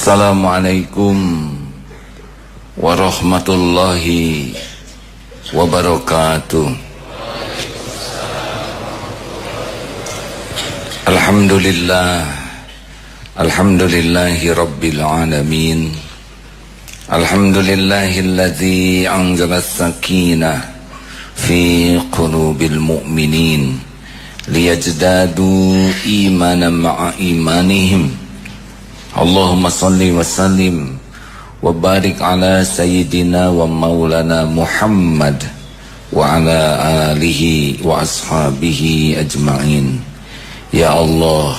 Assalamualaikum warahmatullahi wabarakatuh. Alhamdulillahi rabbil alamin. Alhamdulillahilladzi anzala as-sakinah fi qulubil mu'minin liyajdadu imanan ma'a imanihim. Allahumma salli wa sallim wa barik ala sayyidina wa maulana Muhammad wa ala alihi wa ashabihi ajma'in. Ya Allah,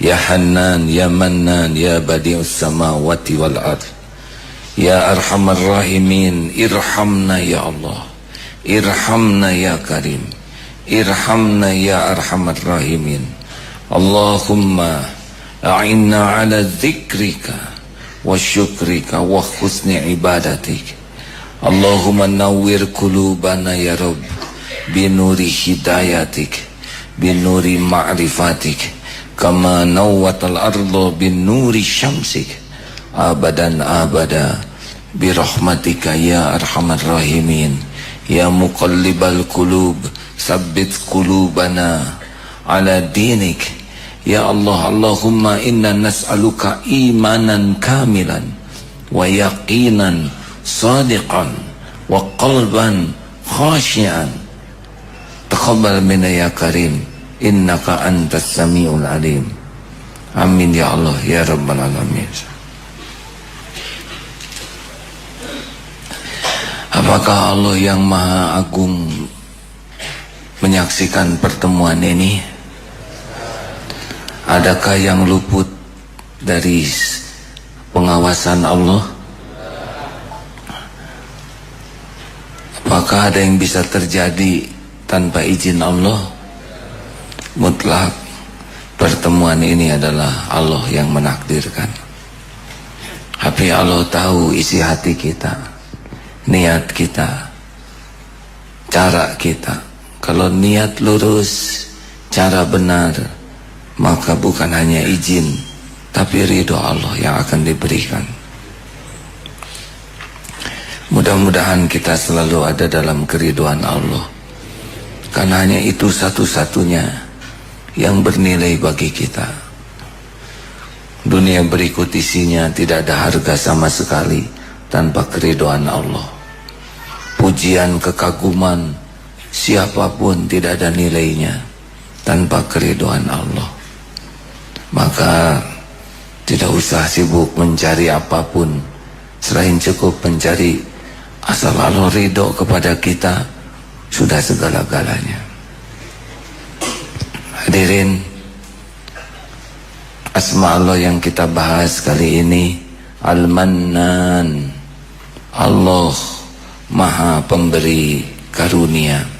Ya Hannan, Ya Mannan, Ya Badi'us samawati wal ard, Ya Arhamar Rahimin, irhamna ya Allah, irhamna ya Karim, irhamna ya Arhamar Rahimin. Allahumma a'inna ala dzikrika wa syukrika wa husni ibadatik. Allahumma nawwir qulubana ya Rabb binuri hidayatik, binuri ma'rifatik, kama nawwatal ardu binuri syamsik abadan abada birahmatika ya Arhamar Rahimin. Ya muqallibal qulub sabbit qulubana ala dinik. Ya Allah, Allahumma inna nas'aluka imanan kamilan wa yaqinan sadiqan wa qalban khashian. Taqabbal minna ya Karim, innaka antas samiul alim. Amin ya Allah ya rabbal alamin. Apakah Allah yang Maha Agung menyaksikan pertemuan ini? Adakah yang luput dari pengawasan Allah? Apakah ada yang bisa terjadi tanpa izin Allah? Mutlak pertemuan ini adalah Allah yang menakdirkan. Tapi Allah tahu isi hati kita, niat kita, cara kita. Kalau niat lurus, cara benar, maka bukan hanya izin, tapi ridho Allah yang akan diberikan. Mudah-mudahan kita selalu ada dalam keridhaan Allah, karena hanya itu satu-satunya yang bernilai bagi kita. Dunia berikut isinya tidak ada harga sama sekali tanpa keridhaan Allah. Pujian, kekaguman siapapun tidak ada nilainya tanpa keridhaan Allah. Maka tidak usah sibuk mencari apapun selain cukup mencari asal Allah ridho kepada kita, sudah segala-galanya. Hadirin, asma Allah yang kita bahas kali ini Al-Mannan, Allah Maha Pemberi Karunia.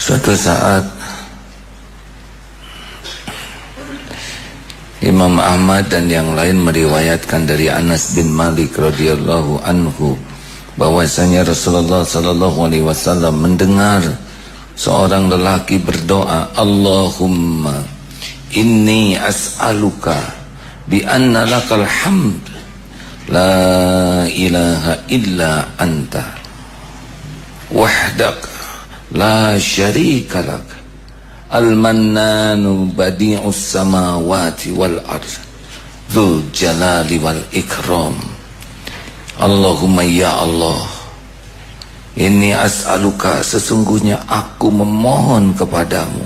Suatu saat Imam Ahmad dan yang lain meriwayatkan dari Anas bin Malik radhiyallahu anhu bahwasanya Rasulullah sallallahu alaihi wasallam mendengar seorang lelaki berdoa, Allahumma inni as'aluka bi anna lakal hamd la ilaha illa anta wahdak la syarika lak al-mannanu badi'us samawati wal ard dzul jalali wal ikram. Allahumma ya Allah, ini as'aluka, sesungguhnya aku memohon kepadamu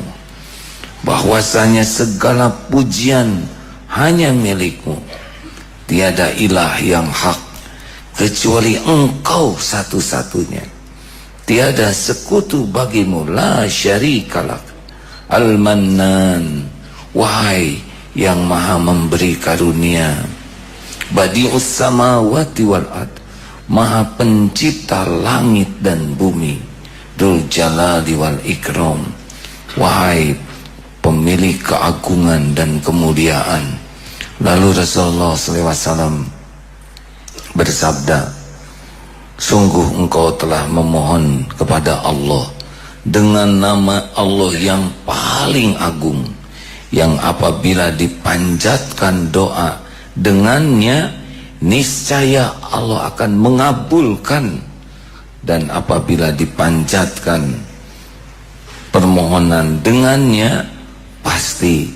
bahwasanya segala pujian hanya milikmu, tiada ilah yang hak kecuali engkau satu-satunya, tiada sekutu bagimu, la syarikalak al-mannan, wahai yang maha memberi karunia, badi'us samawati wal ard, maha pencipta langit dan bumi, dzul jalali wal ikram, wahai pemilik keagungan dan kemuliaan. Lalu Rasulullah SAW bersabda, sungguh engkau telah memohon kepada Allah dengan nama Allah yang paling agung, yang apabila dipanjatkan doa dengannya niscaya Allah akan mengabulkan, dan apabila dipanjatkan permohonan dengannya pasti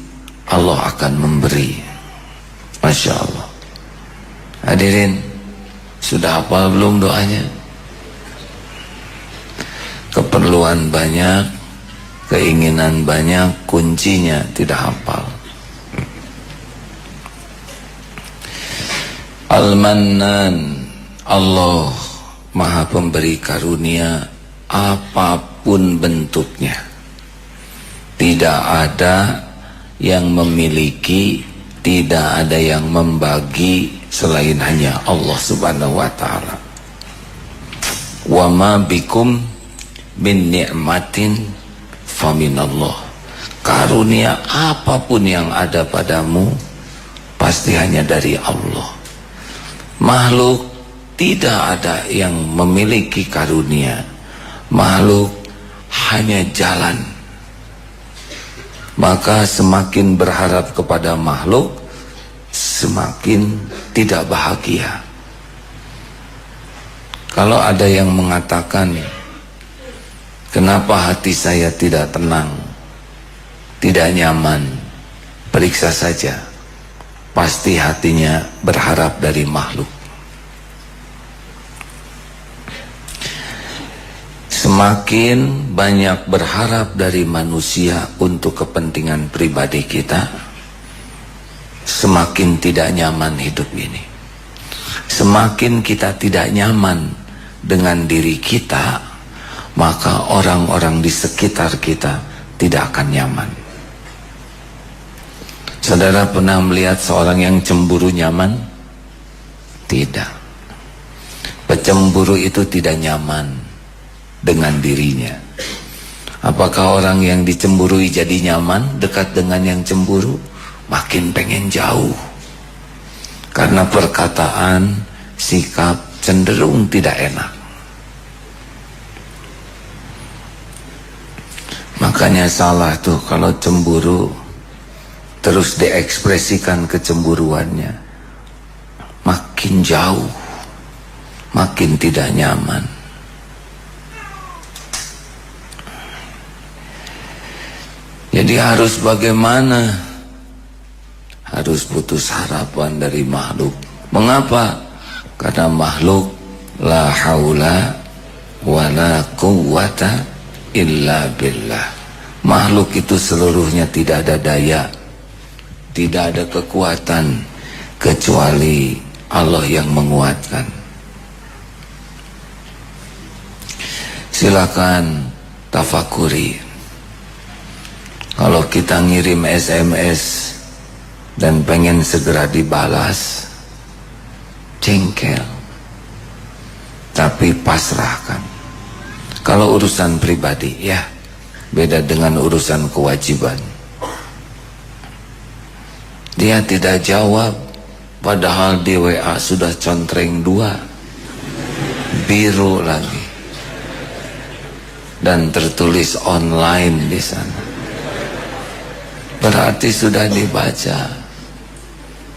Allah akan memberi. Masya Allah. Hadirin, sudah hafal belum doanya? Keperluan banyak, keinginan banyak, kuncinya tidak hafal. Al-Mannan, Allah Maha Pemberi karunia apapun bentuknya. Tidak ada yang memiliki, tidak ada yang membagi selain hanya Allah Subhanahu wa ta'ala. Wa ma bikum min ni'matin faminallah. Karunia apapun yang ada padamu pasti hanya dari Allah. Makhluk tidak ada yang memiliki karunia. Makhluk hanya jalan. Maka semakin berharap kepada makhluk, semakin tidak bahagia. Kalau ada yang mengatakan, kenapa hati saya tidak tenang, tidak nyaman, periksa saja. Pasti hatinya berharap dari makhluk. Semakin banyak berharap dari manusia untuk kepentingan pribadi kita, semakin tidak nyaman hidup ini. Semakin kita tidak nyaman dengan diri kita, maka orang-orang di sekitar kita tidak akan nyaman. Saudara pernah melihat seorang yang cemburu nyaman? Tidak. Pecemburu itu tidak nyaman dengan dirinya. Apakah orang yang dicemburui jadi nyaman dekat dengan yang cemburu? Makin pengen jauh. Karena perkataan, sikap cenderung tidak enak. Makanya salah tuh kalau cemburu terus diekspresikan kecemburuannya, makin jauh, makin tidak nyaman. Jadi harus bagaimana? Harus putus harapan dari makhluk. Mengapa? Karena makhluk la haula wala quwwata illa billah. Makhluk itu seluruhnya tidak ada daya, tidak ada kekuatan kecuali Allah yang menguatkan. Silakan tafakuri. Kalau kita ngirim SMS dan pengen segera dibalas, jengkel, tapi pasrahkan. Kalau urusan pribadi, ya beda dengan urusan kewajiban. Dia tidak jawab, padahal di WA sudah contreng 2, biru lagi, dan tertulis online di sana. Berarti sudah dibaca,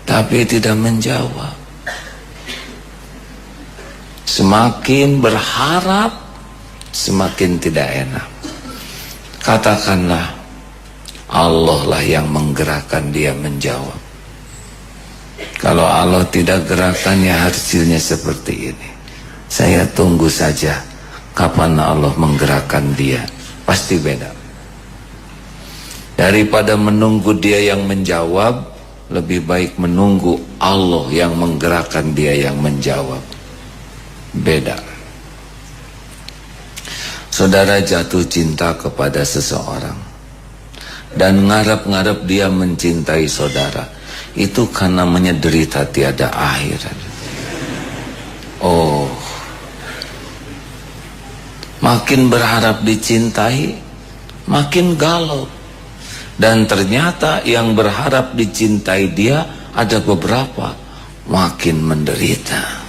tapi tidak menjawab. Semakin berharap, semakin tidak enak. Katakanlah, Allah lah yang menggerakkan dia menjawab. Kalau Allah tidak gerakkan, ya hasilnya seperti ini. Saya tunggu saja kapan Allah menggerakkan dia, pasti beda. Daripada menunggu dia yang menjawab, lebih baik menunggu Allah yang menggerakkan dia yang menjawab. Beda. Saudara jatuh cinta kepada seseorang dan ngarep-ngarep dia mencintai saudara, itu kan namanya derita tiada akhir. Oh, makin berharap dicintai, makin galau. Dan ternyata yang berharap dicintai dia ada beberapa, makin menderita.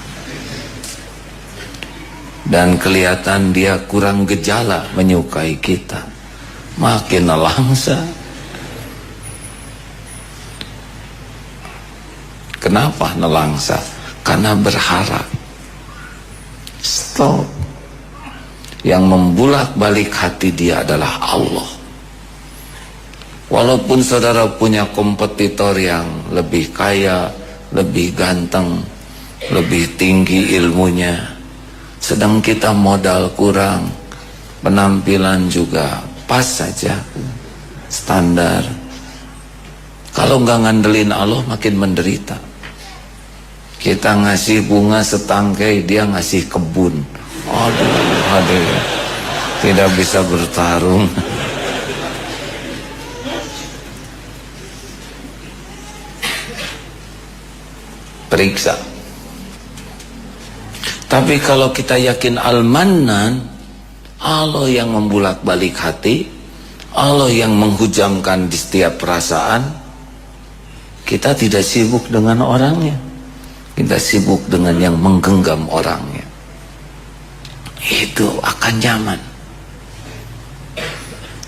Dan kelihatan dia kurang gejala menyukai kita, makin nelangsa. Kenapa nelangsa? Karena berharap. Stop. Yang membulak-balik hati dia adalah Allah. Walaupun saudara punya kompetitor yang lebih kaya, lebih ganteng, lebih tinggi ilmunya, sedang kita modal kurang, penampilan juga pas saja, standar. Kalau nggak ngandelin Allah makin menderita. Kita ngasih bunga setangkai, dia ngasih kebun. Aduh, tidak bisa bertarung. Periksa. Tapi kalau kita yakin Al-Mannan, Allah yang membulak-balik hati, Allah yang menghujamkan di setiap perasaan, kita tidak sibuk dengan orangnya, kita sibuk dengan yang menggenggam orangnya. Itu akan nyaman.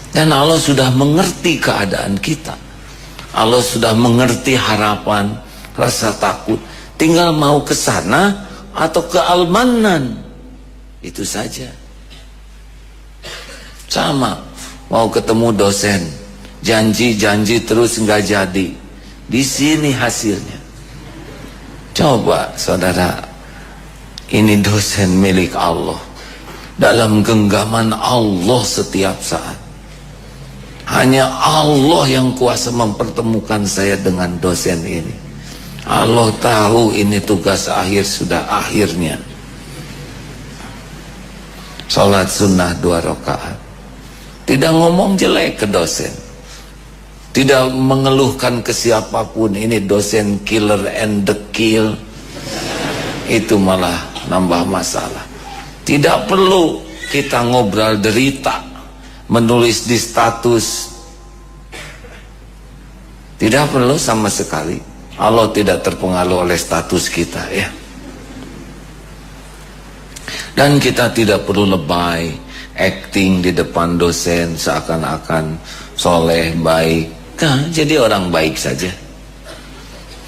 Dan Allah sudah mengerti keadaan kita, Allah sudah mengerti harapan, rasa takut. Tinggal mau ke sana atau ke Al-Mannan, itu saja. Sama, mau ketemu dosen, janji terus nggak jadi. Di sini hasilnya. Coba saudara, ini dosen milik Allah, dalam genggaman Allah setiap saat. Hanya Allah yang kuasa mempertemukan saya dengan dosen ini. Allah tahu ini tugas akhir, sudah akhirnya. Salat sunnah 2 rakaat. Tidak ngomong jelek ke dosen, tidak mengeluhkan ke siapapun, ini dosen killer and the kill. Itu malah nambah masalah. Tidak perlu kita ngobrol derita, menulis di status. Tidak perlu sama sekali. Allah tidak terpengaruh oleh status kita, ya. Dan kita tidak perlu lebay, acting di depan dosen seakan-akan soleh, baik. Nah, jadi orang baik saja.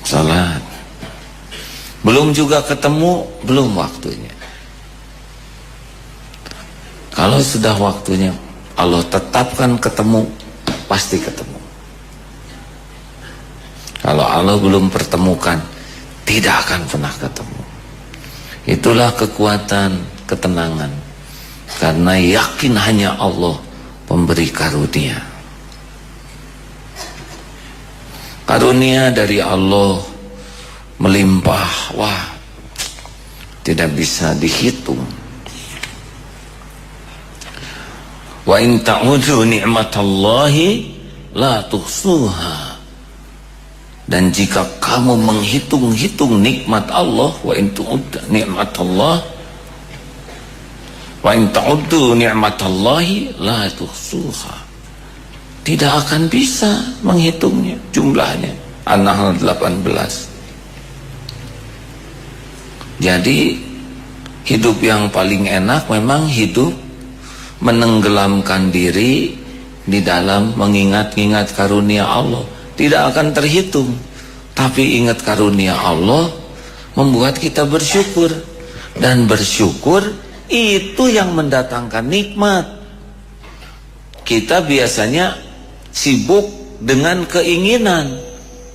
Salat. Belum juga ketemu, belum waktunya. Kalau sudah waktunya, Allah tetapkan ketemu, pasti ketemu. Kalau Allah belum pertemukan, tidak akan pernah ketemu. Itulah kekuatan ketenangan, karena yakin hanya Allah pemberi karunia. Karunia dari Allah melimpah, wah, tidak bisa dihitung. Wa in ta'udu ni'matallahi la tuhsuha. Dan jika kamu menghitung-hitung nikmat Allah, wa in ta'uddu ni'matallah, wa in ta'uddu ni'matallahi la tuhsuha, tidak akan bisa menghitungnya jumlahnya. An-Nahl 18. Jadi hidup yang paling enak memang hidup menenggelamkan diri di dalam mengingat-ingat karunia Allah. Tidak akan terhitung, tapi ingat karunia Allah membuat kita bersyukur, dan bersyukur itu yang mendatangkan nikmat. Kita biasanya sibuk dengan keinginan.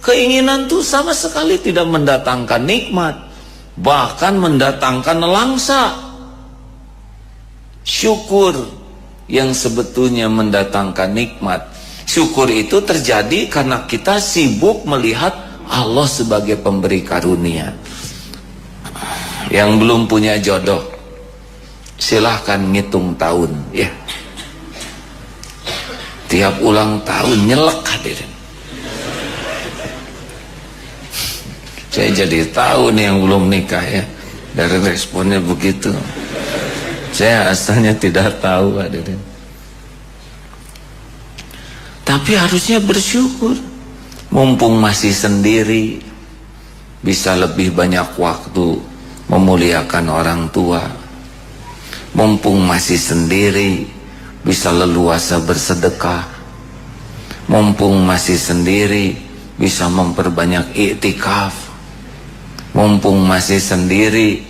Keinginan itu sama sekali tidak mendatangkan nikmat, bahkan mendatangkan nelangsa. Syukur yang sebetulnya mendatangkan nikmat. Syukur itu terjadi karena kita sibuk melihat Allah sebagai pemberi karunia. Yang belum punya jodoh, silahkan ngitung tahun, ya. Tiap ulang tahun nyelek hadirin. Saya jadi tahu nih yang belum nikah, ya, dari responnya begitu. Saya asalnya tidak tahu hadirin. Tapi harusnya bersyukur. Mumpung masih sendiri, bisa lebih banyak waktu memuliakan orang tua. Mumpung masih sendiri, bisa leluasa bersedekah. Mumpung masih sendiri, bisa memperbanyak iktikaf. Mumpung masih sendiri,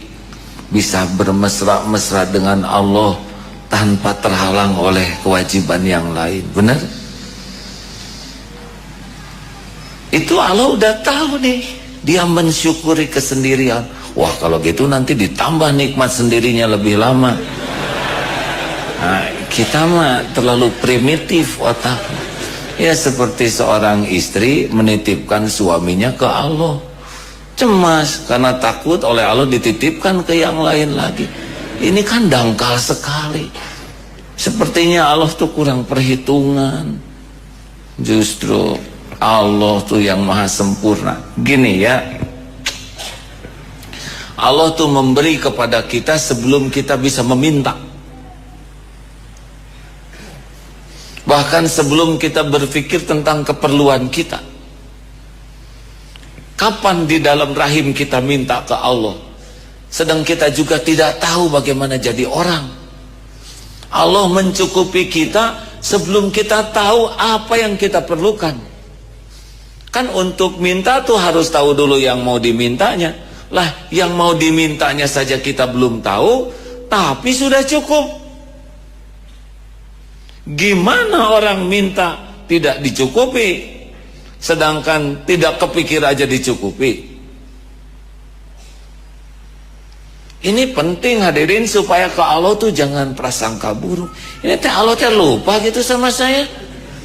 bisa bermesra-mesra dengan Allah tanpa terhalang oleh kewajiban yang lain. Benar? Itu Allah udah tahu nih. Dia mensyukuri kesendirian. Wah, kalau gitu nanti ditambah nikmat sendirinya lebih lama. Nah, kita mah terlalu primitif otaknya. Ya seperti seorang istri menitipkan suaminya ke Allah. Cemas karena takut oleh Allah dititipkan ke yang lain lagi. Ini kan dangkal sekali. Sepertinya Allah tuh kurang perhitungan. Justru Allah tuh yang maha sempurna. Gini ya, Allah tuh memberi kepada kita sebelum kita bisa meminta. Bahkan sebelum kita berpikir tentang keperluan kita. Kapan di dalam rahim kita minta ke Allah, sedang kita juga tidak tahu bagaimana jadi orang. Allah mencukupi kita sebelum kita tahu apa yang kita perlukan. Kan untuk minta tuh harus tahu dulu yang mau dimintanya. Lah, yang mau dimintanya saja kita belum tahu, tapi sudah cukup. Gimana orang minta tidak dicukupi, sedangkan tidak kepikir aja dicukupi? Ini penting hadirin, supaya ke Allah tuh jangan prasangka buruk. Ini teh Allah teh lupa gitu sama saya.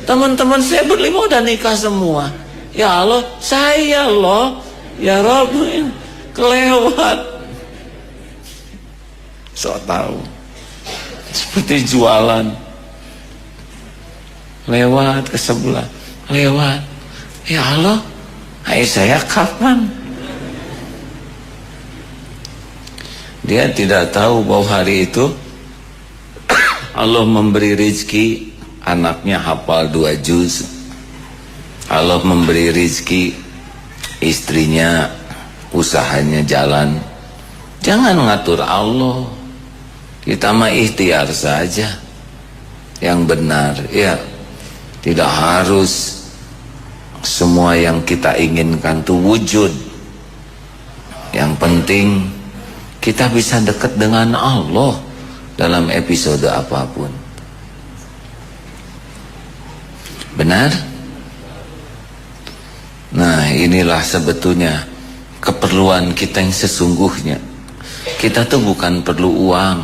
Teman-teman saya berlima udah nikah semua. Ya Allah, saya loh, ya Rabb, kelewat. So tahu. Seperti jualan. Lewat ke sebelah, lewat. Ya Allah, ayo saya kapan? Dia tidak tahu bahwa hari itu Allah memberi rezeki, anaknya hafal 2 juz. Allah memberi rezeki, istrinya usahanya jalan. Jangan ngatur Allah. Kita mah ikhtiar saja yang benar. Ya, tidak harus semua yang kita inginkan itu wujud. Yang penting kita bisa dekat dengan Allah dalam episode apapun. Benar? Nah, inilah sebetulnya keperluan kita yang sesungguhnya. Kita tuh bukan perlu uang,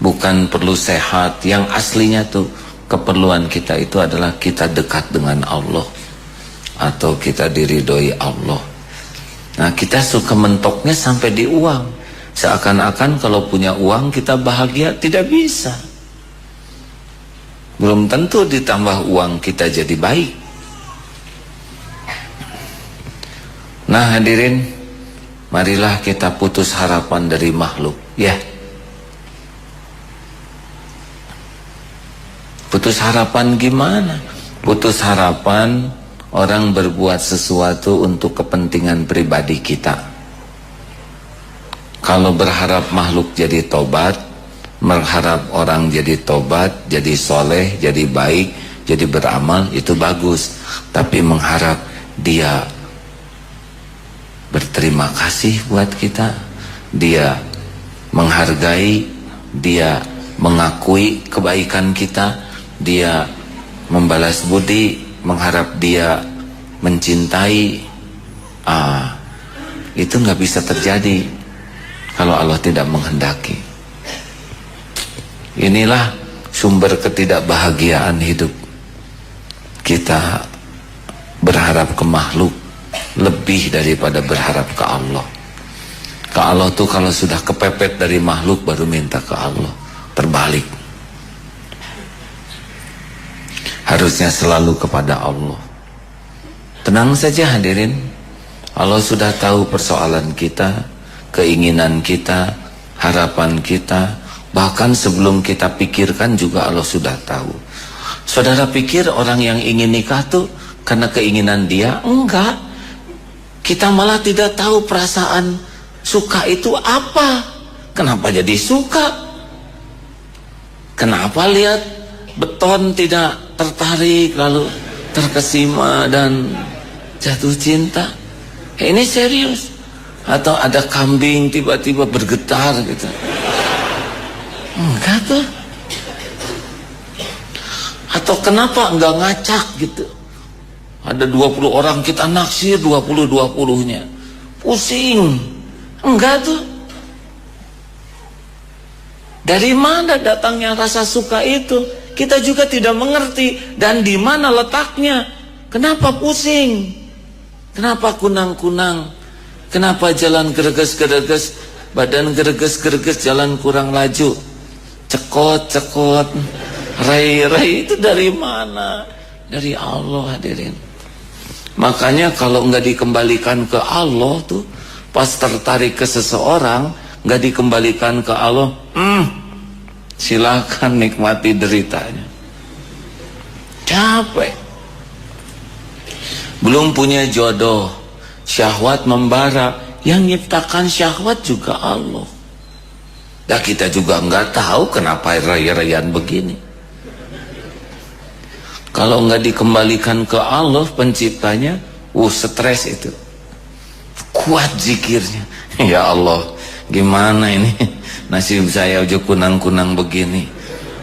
bukan perlu sehat. Yang aslinya tuh keperluan kita itu adalah kita dekat dengan Allah, atau kita diridhoi Allah. Nah, kita suka mentoknya sampai di uang. Seakan-akan kalau punya uang kita bahagia. Tidak bisa. Belum tentu ditambah uang kita jadi baik. Nah hadirin, marilah kita putus harapan dari makhluk. Ya, putus harapan gimana? Putus harapan orang berbuat sesuatu untuk kepentingan pribadi kita. Kalau berharap makhluk jadi tobat, berharap orang jadi tobat, jadi soleh, jadi baik, jadi beramal, itu bagus. Tapi mengharap dia berterima kasih buat kita, dia menghargai, dia mengakui kebaikan kita, dia membalas budi, mengharap dia mencintai, itu nggak bisa terjadi kalau Allah tidak menghendaki. Inilah sumber ketidakbahagiaan hidup. Kita berharap ke makhluk lebih daripada berharap ke Allah. Ke Allah tuh kalau sudah kepepet dari makhluk baru minta ke Allah. Terbalik. Harusnya selalu kepada Allah. Tenang saja hadirin. Allah sudah tahu persoalan kita, keinginan kita, harapan kita. Bahkan sebelum kita pikirkan juga Allah sudah tahu. Saudara pikir orang yang ingin nikah tuh karena keinginan dia? Enggak. Kita malah tidak tahu perasaan suka itu apa. Kenapa jadi suka? Kenapa lihat beton tidak tertarik lalu terkesima dan jatuh cinta? Ini serius. Atau ada kambing tiba-tiba bergetar gitu. Enggak tuh. Atau kenapa enggak ngacak gitu. Ada 20 orang kita naksir 20-20-nya. Pusing. Enggak tuh. Dari mana datangnya rasa suka itu? Kita juga tidak mengerti. Dan di mana letaknya? Kenapa pusing? Kenapa kunang-kunang? Kenapa jalan greges-greges, badan greges-greges, jalan kurang laju, cekot-cekot, rai-rai, itu dari mana? Dari Allah, hadirin. Makanya kalau nggak dikembalikan ke Allah tuh, pas tertarik ke seseorang, nggak dikembalikan ke Allah, silakan nikmati deritanya. Capek. Belum punya jodoh, syahwat membara, yang nyiptakan syahwat juga Allah. Dan kita juga nggak tahu kenapa raya-rayaan begini. Kalau nggak dikembalikan ke Allah penciptanya, stres itu. Kuat zikirnya. Ya Allah, gimana ini? Nasib saya aja kunang-kunang begini.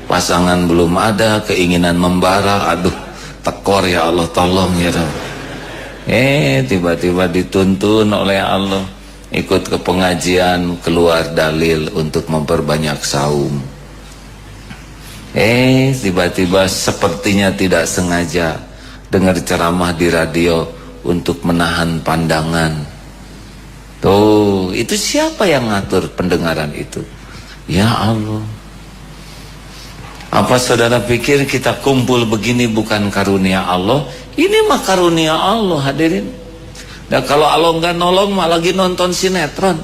Pasangan belum ada, keinginan membara, aduh, tekor ya Allah, tolong ya Allah. Tiba-tiba dituntun oleh Allah ikut ke pengajian, keluar dalil untuk memperbanyak saum. Tiba-tiba sepertinya tidak sengaja dengar ceramah di radio untuk menahan pandangan. Tuh, itu siapa yang ngatur pendengaran itu? Ya Allah. Apa saudara pikir kita kumpul begini bukan karunia Allah? Ini mah karunia Allah, hadirin. Dan kalau Allah nggak nolong mah lagi nonton sinetron.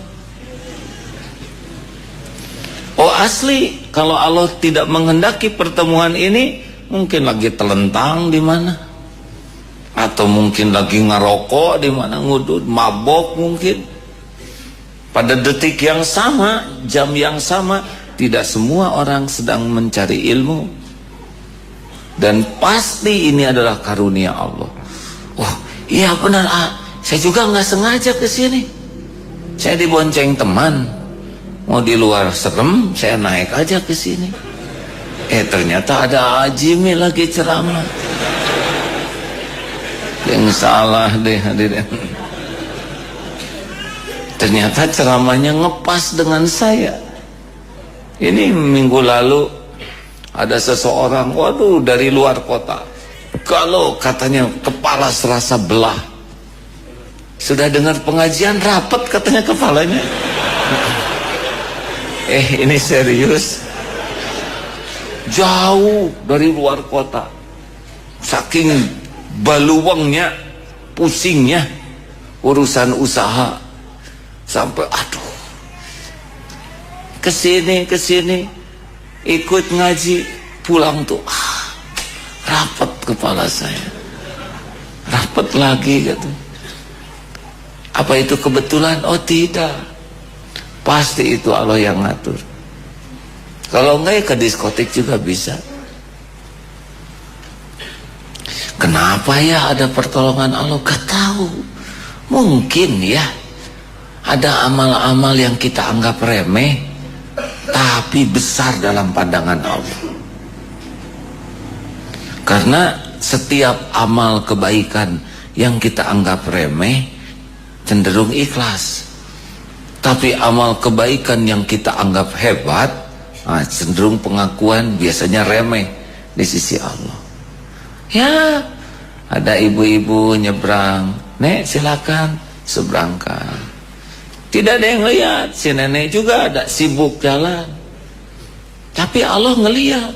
Oh asli, kalau Allah tidak menghendaki pertemuan ini, mungkin lagi telentang di mana, atau mungkin lagi ngerokok di mana, ngudut, mabok mungkin. Pada detik yang sama, jam yang sama, tidak semua orang sedang mencari ilmu. Dan pasti ini adalah karunia Allah. Oh iya benar, saya juga nggak sengaja ke sini. Saya dibonceng teman, mau di luar serem, saya naik aja ke sini. Ternyata ada Ajimi lagi ceramah. Yang salah deh hadirin. Ternyata ceramahnya ngepas dengan saya. Ini minggu lalu ada seseorang, waduh, dari luar kota. Kalau katanya kepala serasa belah. Sudah dengar pengajian, rapet katanya kepalanya. Ini serius. Jauh dari luar kota. Saking baluwangnya, pusingnya urusan usaha. Sampai aduh. Kesini ikut ngaji, pulang tuh rapet kepala saya, rapet lagi gitu. Apa itu kebetulan? Oh tidak, pasti itu Allah yang ngatur. Kalau enggak ya ke diskotik juga bisa. Kenapa ya ada pertolongan Allah? Gak tahu. Mungkin ya ada amal-amal yang kita anggap remeh tapi besar dalam pandangan Allah. Karena setiap amal kebaikan yang kita anggap remeh cenderung ikhlas. Tapi amal kebaikan yang kita anggap hebat, cenderung pengakuan biasanya remeh di sisi Allah. Ya, ada ibu-ibu nyebrang, "Nek, silakan seberangkan." Tidak ada yang lihat, si nenek juga ada sibuk jalan. Tapi Allah ngelihat.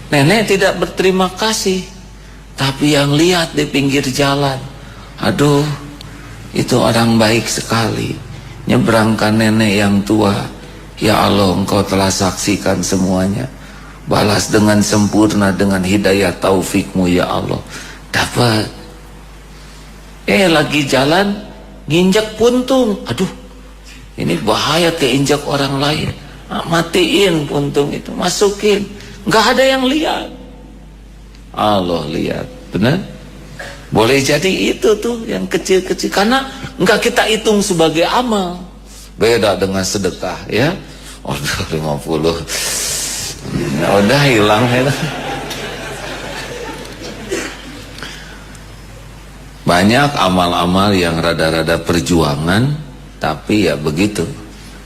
Nenek tidak berterima kasih, tapi yang lihat di pinggir jalan, aduh, itu orang baik sekali. Nyebrangkan nenek yang tua. Ya Allah, Engkau telah saksikan semuanya. Balas dengan sempurna dengan hidayah taufikmu ya Allah. Dapat. Lagi jalan, nginjak puntung, aduh, ini bahaya keinjak orang lain. Matiin puntung itu, masukin, nggak ada yang lihat. Allah lihat, benar? Boleh jadi itu tuh yang kecil-kecil, karena enggak kita hitung sebagai amal. Beda dengan sedekah ya. Udah 50, udah hilang ya. Banyak amal-amal yang rada-rada perjuangan, tapi ya begitu.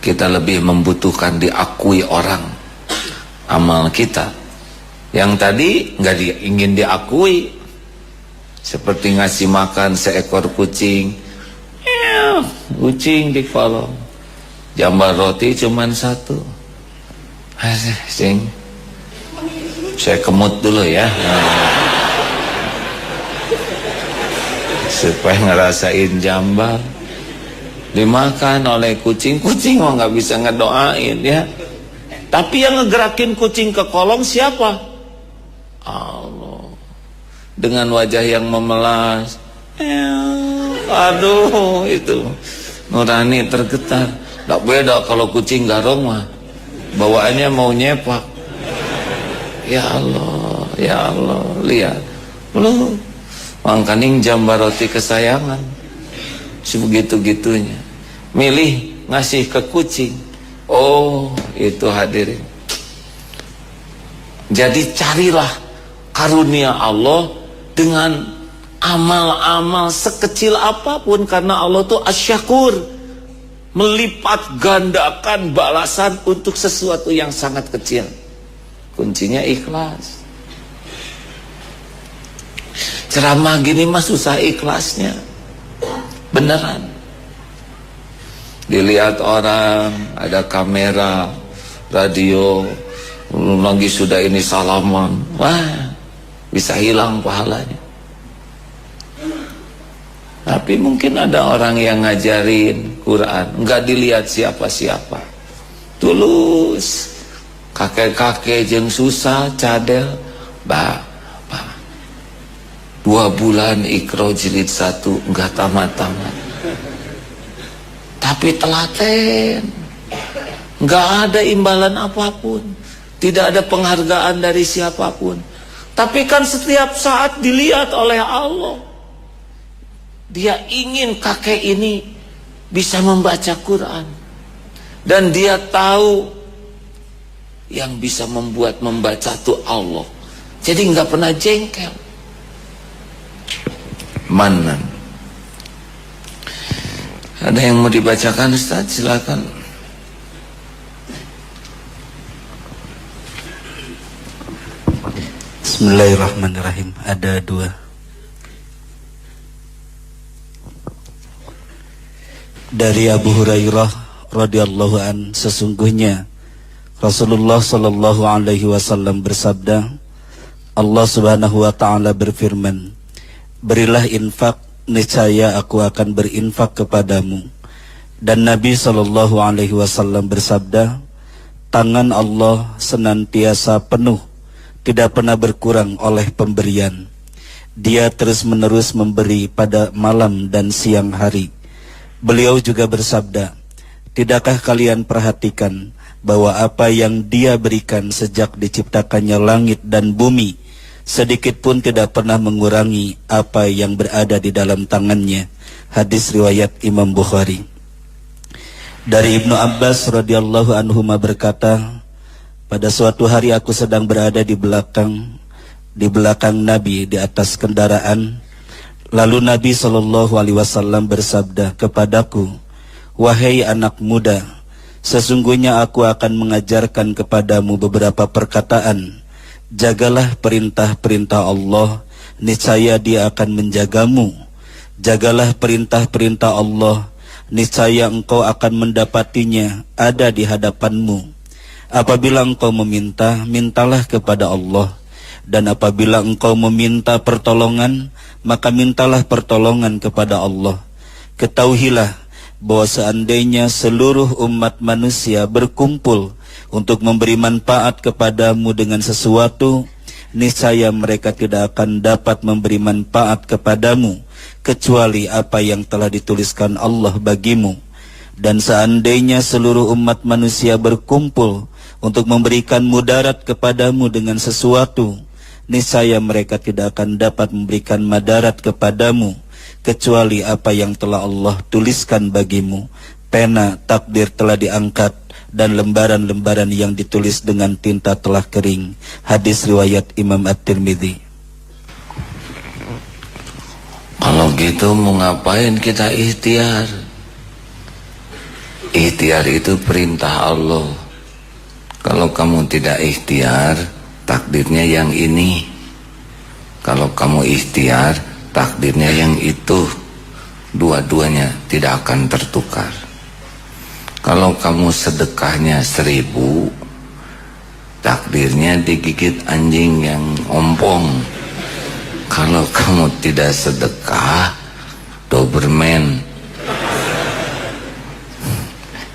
Kita lebih membutuhkan diakui orang amal kita. Yang tadi nggak ingin diakui, seperti ngasih makan seekor kucing. Kucing di kolong, jambar roti cuman satu. Sing, saya kemut dulu ya. Supaya ngerasain jambar dimakan oleh kucing. Kucing mah nggak bisa ngedoain ya. Tapi yang ngegerakin kucing ke kolong siapa? Allah. Dengan wajah yang memelas. Aduh, itu nurani tergetar. Tak beda kalau kucing garong mah bawaannya mau nyepak. Ya Allah, ya Allah, lihat lu mangkaning jambar roti kesayangan sebegitu-gitunya milih ngasih ke kucing. Oh, itu hadirin. Jadi carilah karunia Allah dengan amal-amal sekecil apapun, karena Allah tuh asyakur, melipat gandakan balasan untuk sesuatu yang sangat kecil. Kuncinya ikhlas. Ceramah gini mah susah ikhlasnya, beneran. Dilihat orang, ada kamera, radio, lagi sudah ini salaman, wah, bisa hilang pahalanya. Tapi mungkin ada orang yang ngajarin Quran, enggak dilihat siapa-siapa, tulus, kakek-kakek jeung susah cadel, 2 bulan Iqra jilid 1 enggak tamat-tamat. Tapi telaten, enggak ada imbalan apapun, tidak ada penghargaan dari siapapun. Tapi kan setiap saat dilihat oleh Allah. Dia ingin kakek ini bisa membaca Quran, dan dia tahu yang bisa membuat membaca itu Allah. Jadi enggak pernah jengkel. Manan. Ada yang mau dibacakan Ustaz? Silakan. Bismillahirrahmanirrahim. Ada 2. Dari Abu Hurairah radhiyallahu an, sesungguhnya Rasulullah sallallahu alaihi wasallam bersabda, Allah Subhanahu wa taala berfirman, berilah infak, niscaya aku akan berinfak kepadamu. Dan Nabi sallallahu alaihi wasallam bersabda, tangan Allah senantiasa penuh, tidak pernah berkurang oleh pemberian. Dia terus-menerus memberi pada malam dan siang hari. Beliau juga bersabda, tidakkah kalian perhatikan bahwa apa yang Dia berikan sejak diciptakannya langit dan bumi, sedikit pun tidak pernah mengurangi apa yang berada di dalam tangannya. Hadis riwayat Imam Bukhari. Dari Ibnu Abbas radhiyallahu anhuma berkata, pada suatu hari aku sedang berada di belakang Nabi di atas kendaraan. Lalu Nabi SAW bersabda kepadaku, wahai anak muda, sesungguhnya aku akan mengajarkan kepadamu beberapa perkataan. Jagalah perintah-perintah Allah, niscaya Dia akan menjagamu. Jagalah perintah-perintah Allah, niscaya engkau akan mendapatinya ada di hadapanmu. Apabila engkau meminta, mintalah kepada Allah. Dan apabila engkau meminta pertolongan, maka mintalah pertolongan kepada Allah. Ketahuilah bahwa seandainya seluruh umat manusia berkumpul untuk memberi manfaat kepadamu dengan sesuatu, niscaya mereka tidak akan dapat memberi manfaat kepadamu kecuali apa yang telah dituliskan Allah bagimu. Dan seandainya seluruh umat manusia berkumpul untuk memberikan mudarat kepadamu dengan sesuatu, niscaya mereka tidak akan dapat memberikan madarat kepadamu kecuali apa yang telah Allah tuliskan bagimu. Pena takdir telah diangkat dan lembaran-lembaran yang ditulis dengan tinta telah kering. Hadis riwayat Imam At-Tirmidzi. Kalau gitu mau ngapain kita ikhtiar? Ikhtiar itu perintah Allah. Kalau kamu tidak ikhtiar, takdirnya yang ini. Kalau kamu ikhtiar, takdirnya yang itu. Dua-duanya tidak akan tertukar. Kalau kamu sedekahnya 1000, takdirnya digigit anjing yang ompong. Kalau kamu tidak sedekah, Doberman.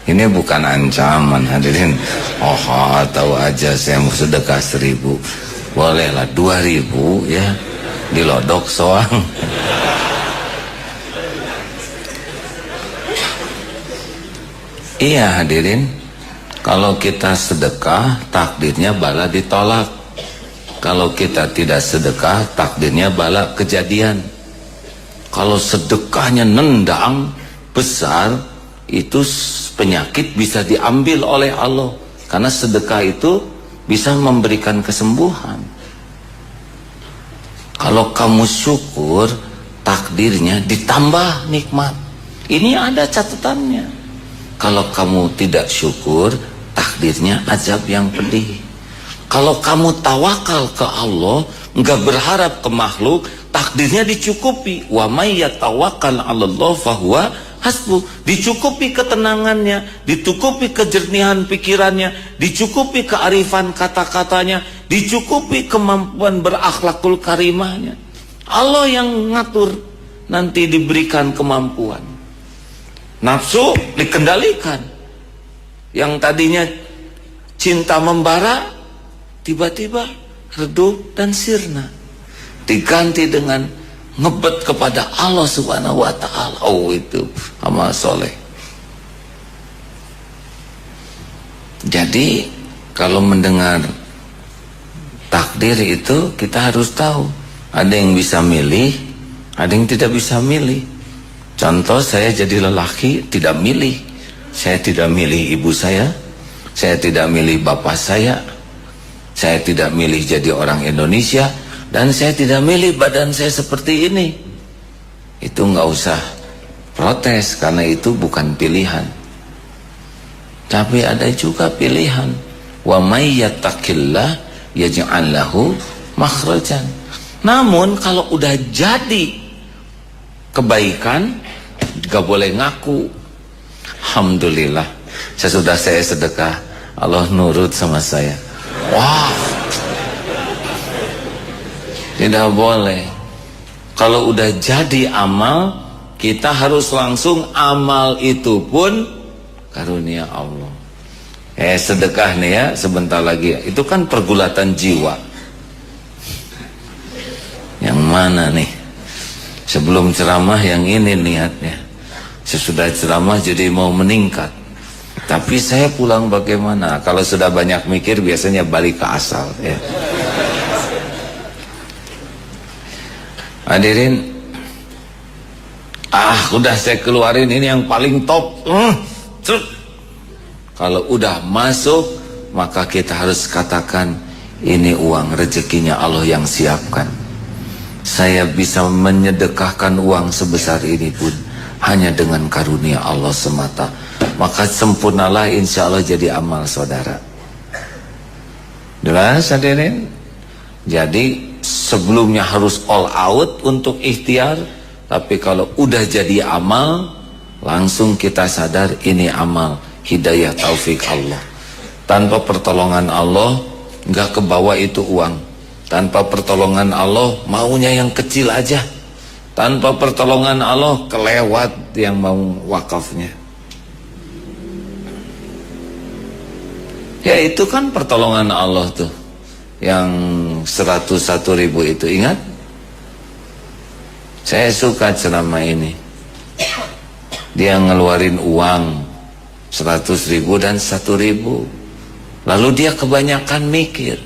Ini bukan ancaman hadirin. Oh, tahu aja saya mau sedekah 1000. Bolehlah 2000 ya. Dilodok soang. Iya hadirin, kalau kita sedekah takdirnya bala ditolak. Kalau kita tidak sedekah takdirnya bala kejadian. Kalau sedekahnya nendang besar, itu penyakit bisa diambil oleh Allah. Karena sedekah itu bisa memberikan kesembuhan. Kalau kamu syukur, takdirnya ditambah nikmat. Ini ada catatannya. Kalau kamu tidak syukur, takdirnya azab yang pedih. Kalau kamu tawakal ke Allah, enggak berharap ke makhluk, takdirnya dicukupi. Wa may yatawakkal 'alallah fahuwa hasbuh. Dicukupi ketenangannya, dicukupi kejernihan pikirannya, dicukupi kearifan kata-katanya, dicukupi kemampuan berakhlakul karimahnya. Allah yang ngatur, nanti diberikan kemampuan. Nafsu dikendalikan. Yang tadinya cinta membara, tiba-tiba redup dan sirna. Diganti dengan ngebet kepada Allah Subhanahu wa ta'ala. Oh, itu amal soleh. Jadi kalau mendengar takdir itu kita harus tahu, ada yang bisa milih, ada yang tidak bisa milih. Contoh, saya jadi lelaki tidak milih. Saya tidak milih ibu saya tidak milih bapak saya tidak milih jadi orang Indonesia, dan saya tidak milih badan saya seperti ini. Itu nggak usah protes, karena itu bukan pilihan. Tapi ada juga pilihan. Wa may yattaqillah yaj'al lahu makhrajan. Namun kalau udah jadi kebaikan, gak boleh ngaku. Alhamdulillah, sesudah saya sedekah, Allah nurut sama saya. Wah, tidak boleh. Kalau udah jadi amal, kita harus langsung amal itu pun karunia Allah. Sedekah nih ya, sebentar lagi. Itu kan pergulatan jiwa. Yang mana nih? Sebelum ceramah yang ini niatnya. Sesudah ceramah jadi mau meningkat. Tapi saya pulang bagaimana? Kalau sudah banyak mikir biasanya balik ke asal ya. Hadirin, udah saya keluarin ini yang paling top. Kalau udah masuk, maka kita harus katakan, ini uang rezekinya Allah yang siapkan. Saya bisa menyedekahkan uang sebesar ini pun hanya dengan karunia Allah semata. Maka sempurnalah insya Allah jadi amal saudara. Jelas hadirin? Jadi sebelumnya harus all out untuk ikhtiar. Tapi kalau udah jadi amal, langsung kita sadar ini amal, hidayah taufik Allah. Tanpa pertolongan Allah, nggak kebawa itu uang. Tanpa pertolongan Allah, maunya yang kecil aja. Tanpa pertolongan Allah, kelewat yang mau wakafnya. Ya itu kan pertolongan Allah tuh. Yang 101.000 itu, ingat? Saya suka ceramah ini. Dia ngeluarin uang 100.000 dan 1.000. Lalu dia kebanyakan mikir.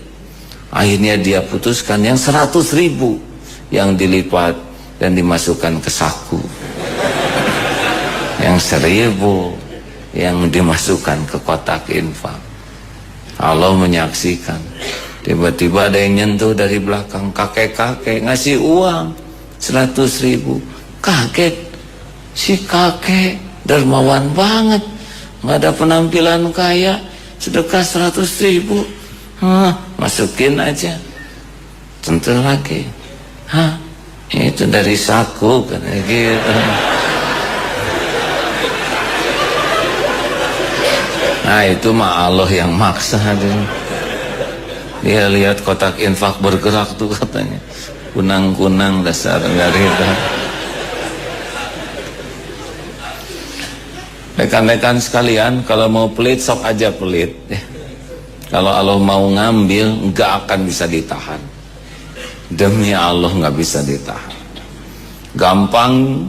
Akhirnya dia putuskan yang 100.000 yang dilipat dan dimasukkan ke saku, yang 1.000 yang dimasukkan ke kotak infak. Allah menyaksikan. Tiba-tiba ada yang nyentuh dari belakang, kakek-kakek ngasih uang 100.000. Kaget, si kakek dermawan banget, nggak ada penampilan kaya, sedekah 100.000. Masukin aja. Tentu lagi, itu dari saku kan gitu. Nah itu mah Allah yang maksa. Dia lihat kotak infak bergerak tuh katanya, kunang-kunang dasar nggak rida. Rekan-rekan sekalian, kalau mau pelit sok aja pelit. Kalau Allah mau ngambil nggak akan bisa ditahan. Demi Allah nggak bisa ditahan. Gampang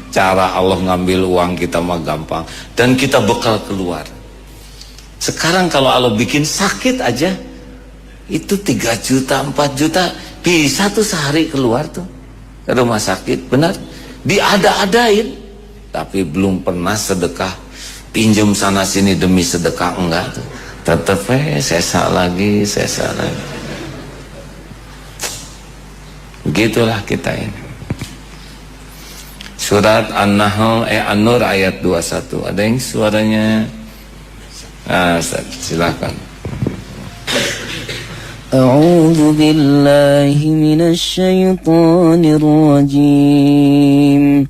cara Allah ngambil uang kita mah gampang, dan kita bekal keluar. Sekarang kalau Allah bikin sakit aja, itu 3 juta, 4 juta bisa tuh sehari keluar tuh ke rumah sakit, benar? Diada-adain, tapi belum pernah sedekah, pinjam sana sini demi sedekah, enggak tuh. Tetep sesa lagi. Begitulah kita ini. Surat An-Nahl An-Nur ayat 21. Ada yang suaranya? Silakan. A'udzu billahi minasyaitonir rajim.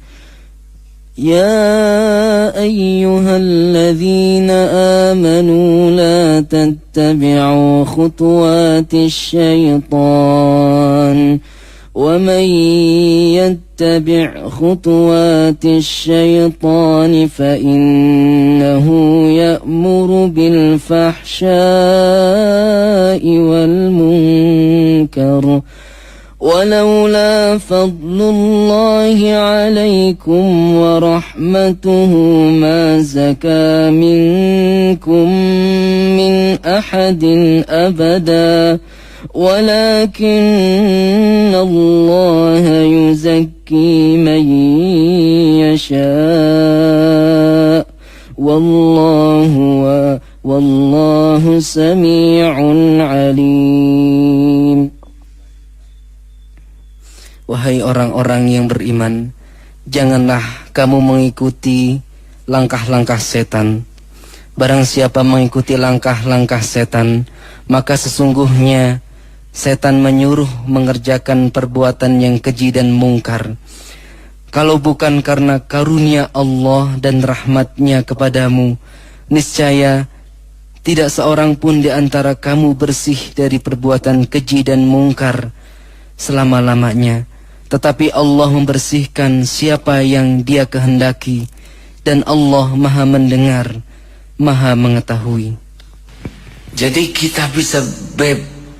Ya ayyuhalladzina amanu la tattabi'u khutuwatis syaitan. ومن يتبع خطوات الشيطان فإنه يأمر بالفحشاء والمنكر ولولا فضل الله عليكم ورحمته ما زكى منكم من أحد أبدا ولكن الله يزكي من يشاء والله سميع عليم. Wahai orang-orang yang beriman, janganlah kamu mengikuti langkah-langkah setan. Barang siapa mengikuti langkah-langkah setan, maka sesungguhnya setan menyuruh mengerjakan perbuatan yang keji dan mungkar. Kalau bukan karena karunia Allah dan rahmatnya kepadamu, niscaya tidak seorang pun di antara kamu bersih dari perbuatan keji dan mungkar selama-lamanya. Tetapi Allah membersihkan siapa yang Dia kehendaki, dan Allah Maha mendengar, Maha mengetahui. Jadi kita bisa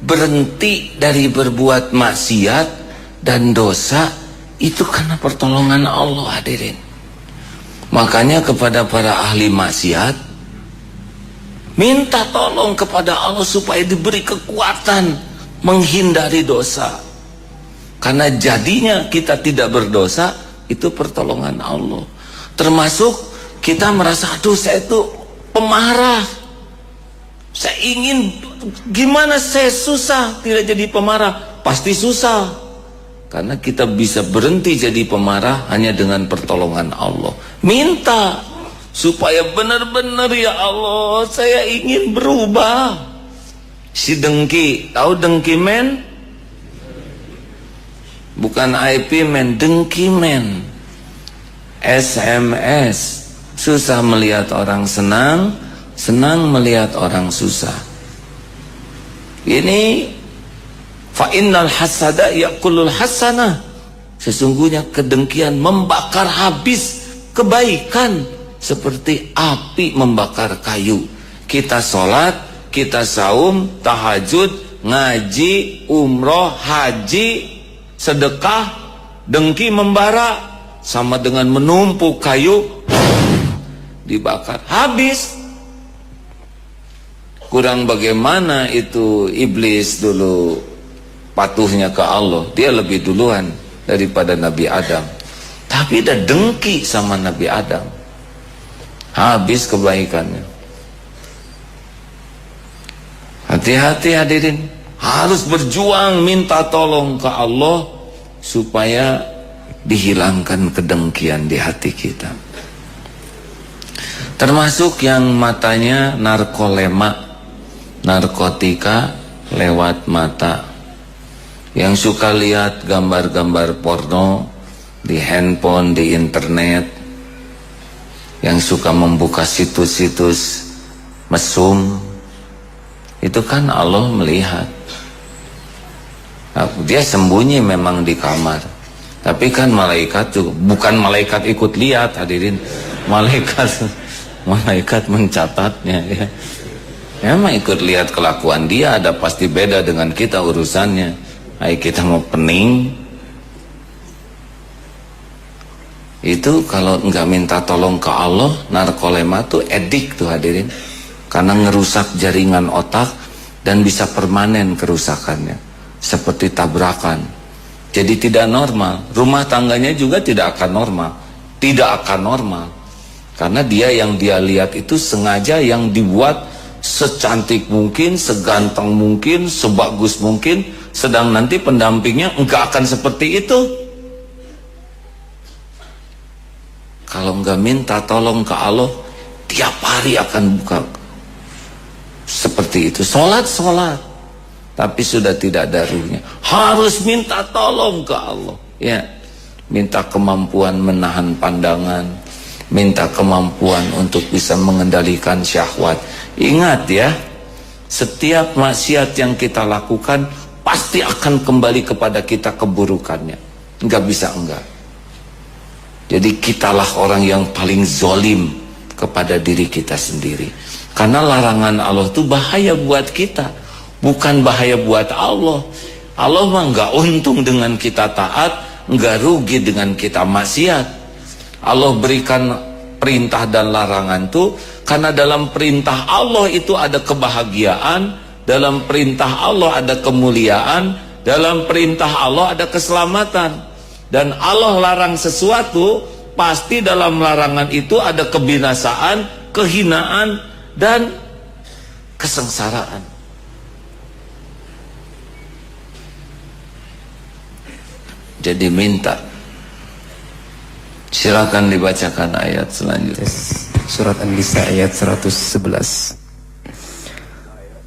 berhenti dari berbuat maksiat dan dosa itu karena pertolongan Allah, hadirin. Makanya kepada para ahli maksiat, minta tolong kepada Allah supaya diberi kekuatan menghindari dosa. Karena jadinya kita tidak berdosa itu pertolongan Allah. Termasuk kita merasa, aduh saya itu pemarah, saya ingin, gimana saya susah tidak jadi pemarah. Pasti susah, karena kita bisa berhenti jadi pemarah hanya dengan pertolongan Allah. Minta supaya benar-benar, ya Allah saya ingin berubah. Si dengki, tahu dengki men? Bukan IP men, dengki men. SMS, susah melihat orang senang, senang melihat orang susah. Ini fa innal hasada yaqulul hasanah. Sesungguhnya kedengkian membakar habis kebaikan seperti api membakar kayu. Kita sholat, kita saum, tahajud, ngaji, umroh, haji, sedekah, dengki membara sama dengan menumpuk kayu dibakar habis. Kurang bagaimana itu iblis dulu patuhnya ke Allah, dia lebih duluan daripada Nabi Adam. Tapi dia dengki sama Nabi Adam, habis kebaikannya. Hati-hati hadirin, harus berjuang minta tolong ke Allah supaya dihilangkan kedengkian di hati kita. Termasuk yang matanya narkolema, narkotika lewat mata, yang suka lihat gambar-gambar porno di handphone, di internet, yang suka membuka situs-situs mesum, itu kan Allah melihat. Nah, dia sembunyi memang di kamar, tapi kan malaikat juga, bukan malaikat ikut lihat hadirin, malaikat mencatatnya ya. Memang ikut lihat kelakuan dia, ada pasti beda dengan kita urusannya. Ayo kita mau pening. Itu kalau enggak minta tolong ke Allah, narkolema tuh edik tuh hadirin. Karena ngerusak jaringan otak dan bisa permanen kerusakannya. Seperti tabrakan. Jadi tidak normal. Rumah tangganya juga tidak akan normal. Tidak akan normal. Karena dia yang dia lihat itu sengaja yang dibuat secantik mungkin, seganteng mungkin, sebagus mungkin, sedang nanti pendampingnya enggak akan seperti itu. Kalau enggak minta tolong ke Allah, tiap hari akan buka seperti itu. Sholat, tapi sudah tidak ada ruhnya. Harus minta tolong ke Allah. Ya, minta kemampuan menahan pandangan, minta kemampuan untuk bisa mengendalikan syahwat. Ingat ya, setiap maksiat yang kita lakukan pasti akan kembali kepada kita keburukannya. Enggak bisa enggak. Jadi kitalah orang yang paling zolim kepada diri kita sendiri. Karena larangan Allah itu bahaya buat kita, bukan bahaya buat Allah. Allah mah enggak untung dengan kita taat, enggak rugi dengan kita maksiat. Allah berikan perintah dan larangan itu karena dalam perintah Allah itu ada kebahagiaan, dalam perintah Allah ada kemuliaan, dalam perintah Allah ada keselamatan. Dan Allah larang sesuatu, pasti dalam larangan itu ada kebinasaan, kehinaan, dan kesengsaraan. Jadi minta. Silakan dibacakan ayat selanjutnya. Surat An-Nisa ayat 111.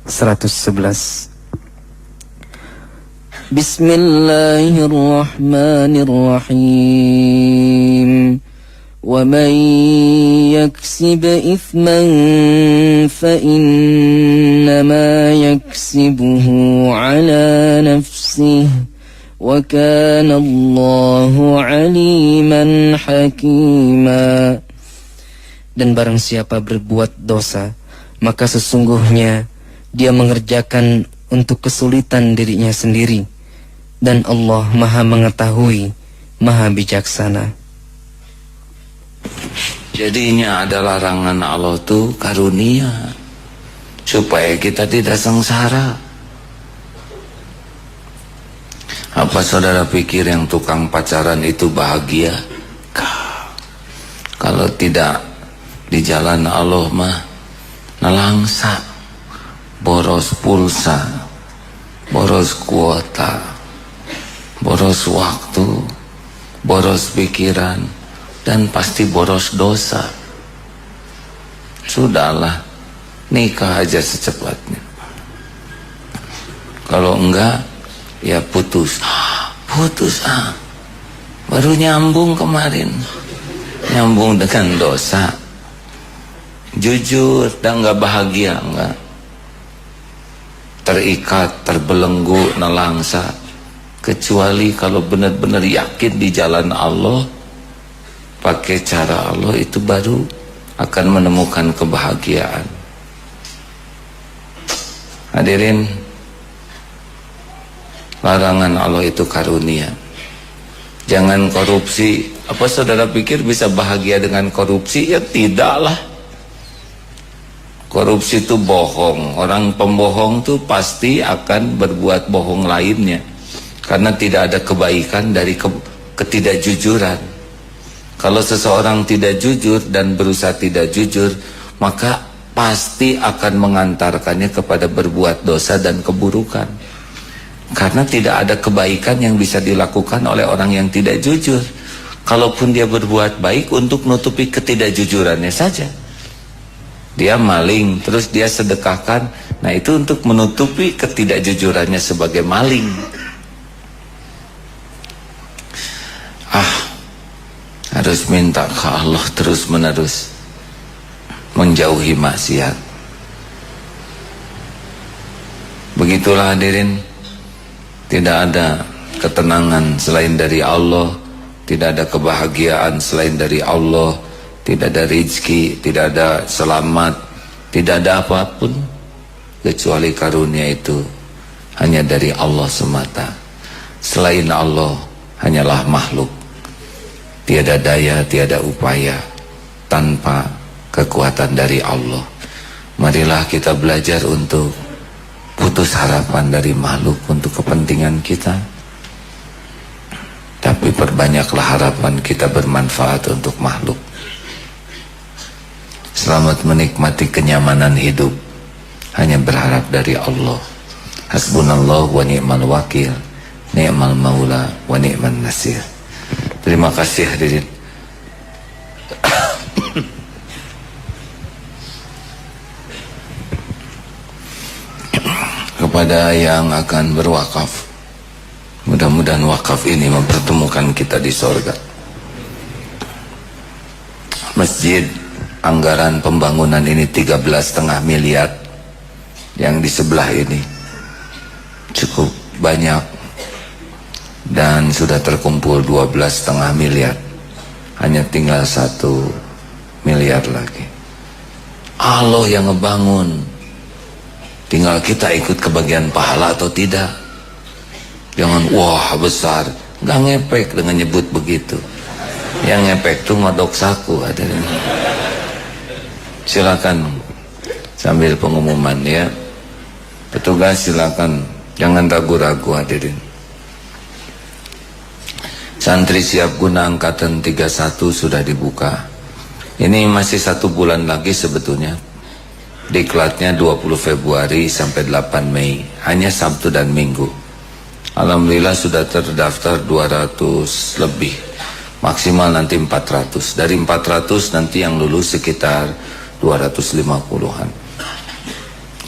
111. Bismillahirrahmanirrahim. Wa man yaksib ithman fa innama yaksibuhu ala nafsihi wa kana Allahu aliman hakima. Dan barang siapa berbuat dosa, maka sesungguhnya dia mengerjakan untuk kesulitan dirinya sendiri, dan Allah Maha mengetahui, Maha bijaksana. Jadinya ada larangan Allah itu karunia supaya kita tidak sengsara. Apa saudara pikir yang tukang pacaran itu bahagia? Kalau tidak di jalan Allah mah nelangsa, boros pulsa, boros kuota, boros waktu, boros pikiran, dan pasti boros dosa. Sudahlah, nikah aja secepatnya. Kalau enggak, ya putus. Baru nyambung kemarin, nyambung dengan dosa. Jujur dan enggak bahagia, enggak. Terikat, terbelenggu, nelangsa. Kecuali kalau benar-benar yakin di jalan Allah, pakai cara Allah, itu baru akan menemukan kebahagiaan. Hadirin, larangan Allah itu karunia. Jangan korupsi. Apa saudara pikir bisa bahagia dengan korupsi? Ya tidaklah. Korupsi itu bohong. Orang pembohong tuh pasti akan berbuat bohong lainnya, karena tidak ada kebaikan dari ketidakjujuran. Kalau seseorang tidak jujur dan berusaha tidak jujur, maka pasti akan mengantarkannya kepada berbuat dosa dan keburukan. Karena tidak ada kebaikan yang bisa dilakukan oleh orang yang tidak jujur. Kalaupun dia berbuat baik untuk nutupi ketidakjujurannya saja. Dia maling, terus dia sedekahkan. Nah itu untuk menutupi ketidakjujurannya sebagai maling. Harus minta ke Allah terus menerus, menjauhi maksiat. Begitulah hadirin, tidak ada ketenangan selain dari Allah, tidak ada kebahagiaan selain dari Allah, tidak ada rezeki, tidak ada selamat, tidak ada apapun kecuali karunia itu hanya dari Allah semata. Selain Allah hanyalah makhluk, tiada daya, tiada upaya tanpa kekuatan dari Allah. Marilah kita belajar untuk putus harapan dari makhluk untuk kepentingan kita, tapi perbanyaklah harapan kita bermanfaat untuk makhluk. Selamat menikmati kenyamanan hidup, hanya berharap dari Allah. Hasbunallah wa ni'mal wakil, ni'mal maula wa ni'man nasir. Terima kasih hadirin. Kepada yang akan berwakaf, mudah-mudahan wakaf ini mempertemukan kita di sorga. Masjid, anggaran pembangunan ini 13,5 miliar. Yang di sebelah ini cukup banyak, dan sudah terkumpul 12,5 miliar. Hanya tinggal 1 miliar lagi. Allah yang ngebangun, tinggal kita ikut kebagian pahala atau tidak. Jangan wah besar, gak ngepek dengan nyebut begitu. Yang ngepek tuh ngodok saku. Silakan sambil pengumuman ya, petugas silakan, jangan ragu-ragu hadirin. Santri siap guna angkatan 31 sudah dibuka. Ini masih 1 bulan lagi sebetulnya. Diklatnya 20 Februari sampai 8 Mei, hanya Sabtu dan Minggu. Alhamdulillah sudah terdaftar 200 lebih, maksimal nanti 400. Dari 400 nanti yang lulus sekitar 250-an,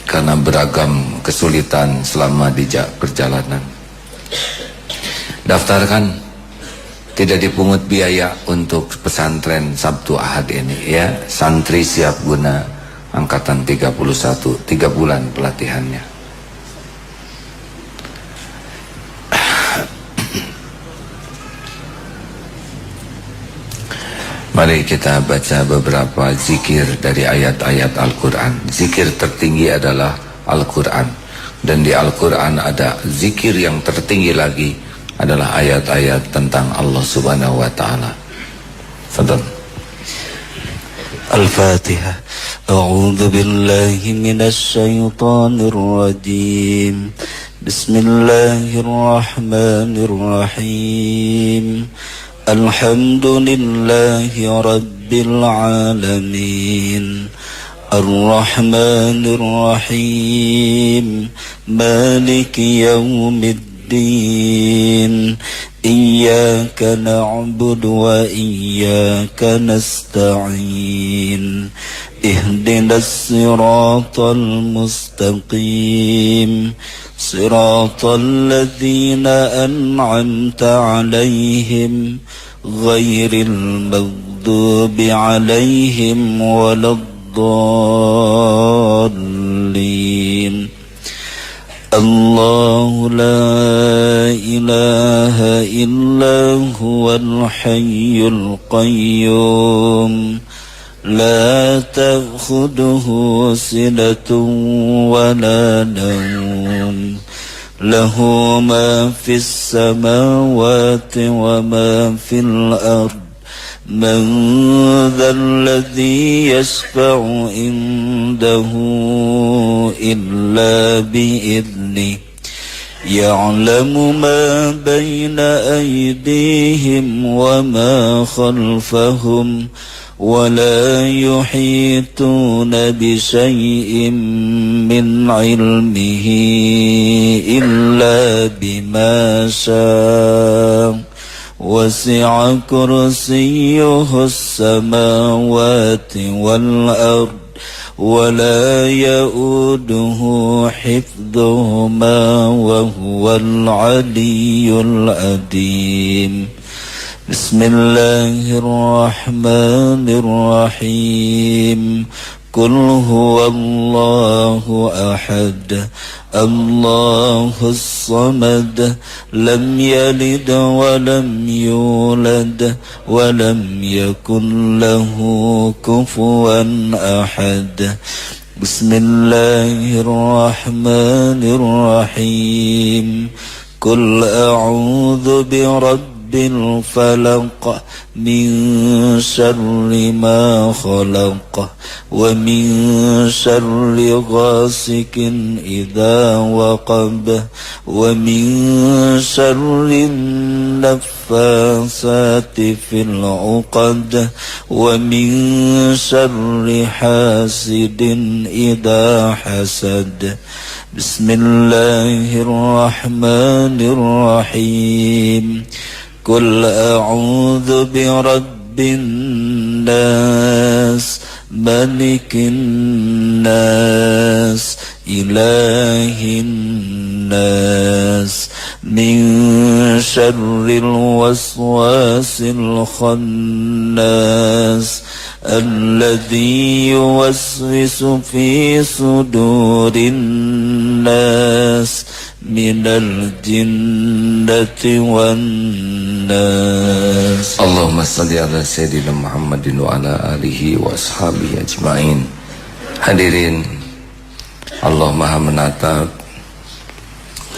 karena beragam kesulitan selama di perjalanan. Daftarkan, tidak dipungut biaya untuk pesantren Sabtu Ahad ini ya. Santri siap guna angkatan 31, 3 bulan pelatihannya. Mari kita baca beberapa zikir dari ayat-ayat Al-Quran. Zikir tertinggi adalah Al-Quran, dan di Al-Quran ada zikir yang tertinggi lagi, adalah ayat-ayat tentang Allah Subhanahu wa taala. Fadhal. Al-Fatihah. A'udzu billahi minasy syaithanir rajim. Bismillahirrahmanirrahim. Alhamdulillahi rabbil alamin. Ar-Rahmanir Rahim. Maliki yaumiddin. إياك نعبد وإياك نستعين اهدنا الصراط المستقيم صراط الذين أنعمت عليهم غير المغضوب عليهم ولا الضالين الله لا إله إلا هو الحي القيوم لا تأخذه سنة ولا نوم له ما في السماوات وما في الأرض من ذا الذي يشفع عنده إلا بإذنه يعلم ما بين أيديهم وما خلفهم ولا يحيطون بشيء من علمه إلا بما شاء وسع كرسيه السماوات والأرض ولا يؤوده حفظهما وهو العلي العظيم بسم الله الرحمن الرحيم قل هو الله أحد الله الصمد لم يلد ولم يولد ولم يكن له كفوا أحد بسم الله الرحمن الرحيم قل أعوذ برب الفلق من شر ما خلق ومن شر غاسق إذا وقب ومن شر النفاثات في العقد ومن شر حاسد إذا حسد بسم الله الرحمن الرحيم قل أعوذ برب الناس ملك الناس إله الناس من شر الوسواس الخناس الذي يوسوس في صدور الناس من الجنة والناس اللهم صل على Sayyidina Muhammadin wa ala alihi wa ashabihi ajma'in. Hadirin, Allah Maha menatap,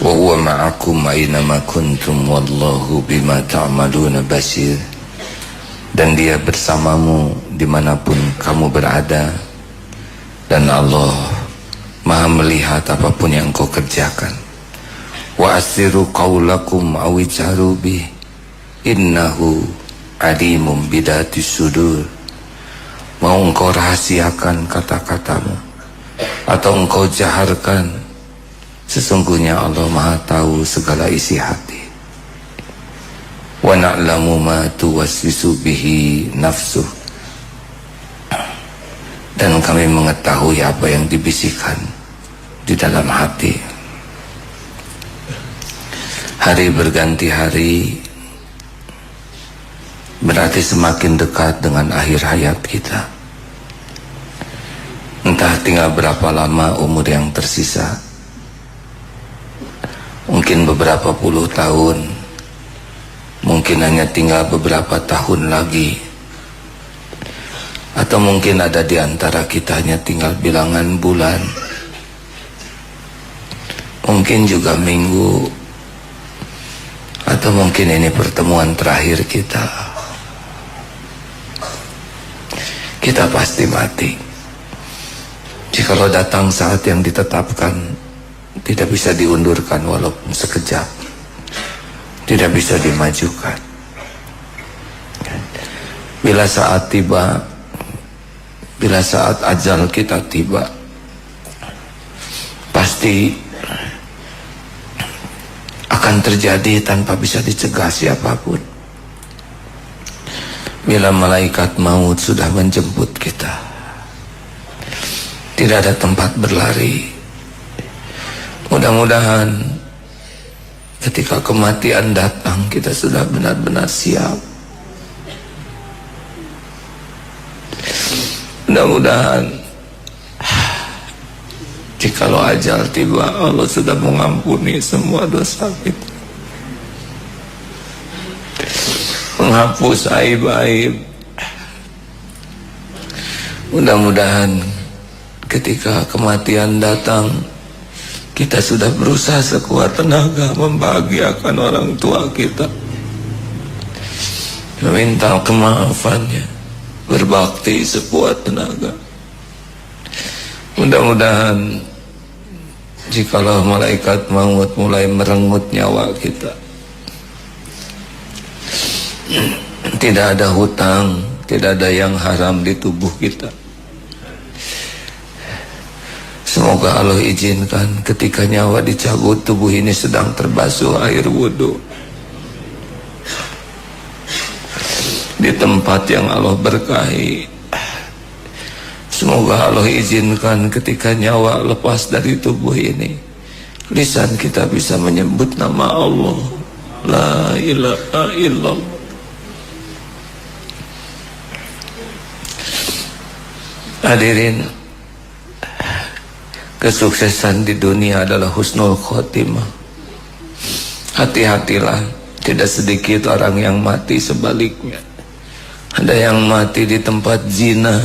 wa huwa ma'akum aynama kuntum wallahu bima ta'maluna basir. Dan Dia bersamamu dimanapun kamu berada, dan Allah Maha melihat apapun yang kau kerjakan. Wa asiru qaulakum aw ijharu bih innahu alimum bidatis sudur. Mau engkau rahasiakan kata-katamu atau engkau jaharkan, sesungguhnya Allah Maha tahu segala isi hati. Wa na'lamu ma tuwaswisu bihi nafsuh. Dan kami mengetahui apa yang dibisikkan di dalam hati. Hari berganti hari, berarti semakin dekat dengan akhir hayat kita. Entah tinggal berapa lama umur yang tersisa. Mungkin beberapa puluh tahun, mungkin hanya tinggal beberapa tahun lagi, atau mungkin ada di antara kita hanya tinggal bilangan bulan, mungkin juga minggu, atau mungkin ini pertemuan terakhir kita. Kita pasti mati. Jikalau datang saat yang ditetapkan, tidak bisa diundurkan walaupun sekejap, tidak bisa dimajukan. Bila saat tiba, bila saat ajal kita tiba, pasti akan terjadi tanpa bisa dicegah siapapun. Bila malaikat maut sudah menjemput kita, tidak ada tempat berlari. Mudah-mudahan ketika kematian datang, kita sudah benar-benar siap. Mudah-mudahan jikalau ajal tiba, Allah sudah mengampuni semua dosa kita, menghapus aib-aib. Mudah-mudahan ketika kematian datang, kita sudah berusaha sekuat tenaga membahagiakan orang tua kita, meminta kemaafannya, berbakti sekuat tenaga. Mudah-mudahan jikalau malaikat maut mulai merenggut nyawa kita, tidak ada hutang, tidak ada yang haram di tubuh kita. Semoga Allah izinkan ketika nyawa dicabut, tubuh ini sedang terbasuh air wudhu di tempat yang Allah berkahi. Semoga Allah izinkan ketika nyawa lepas dari tubuh ini, lisan kita bisa menyebut nama Allah, la ilaha illallah. Hadirin, kesuksesan di dunia adalah husnul khotimah. Hati-hatilah, tidak sedikit orang yang mati sebaliknya. Ada yang mati di tempat zina,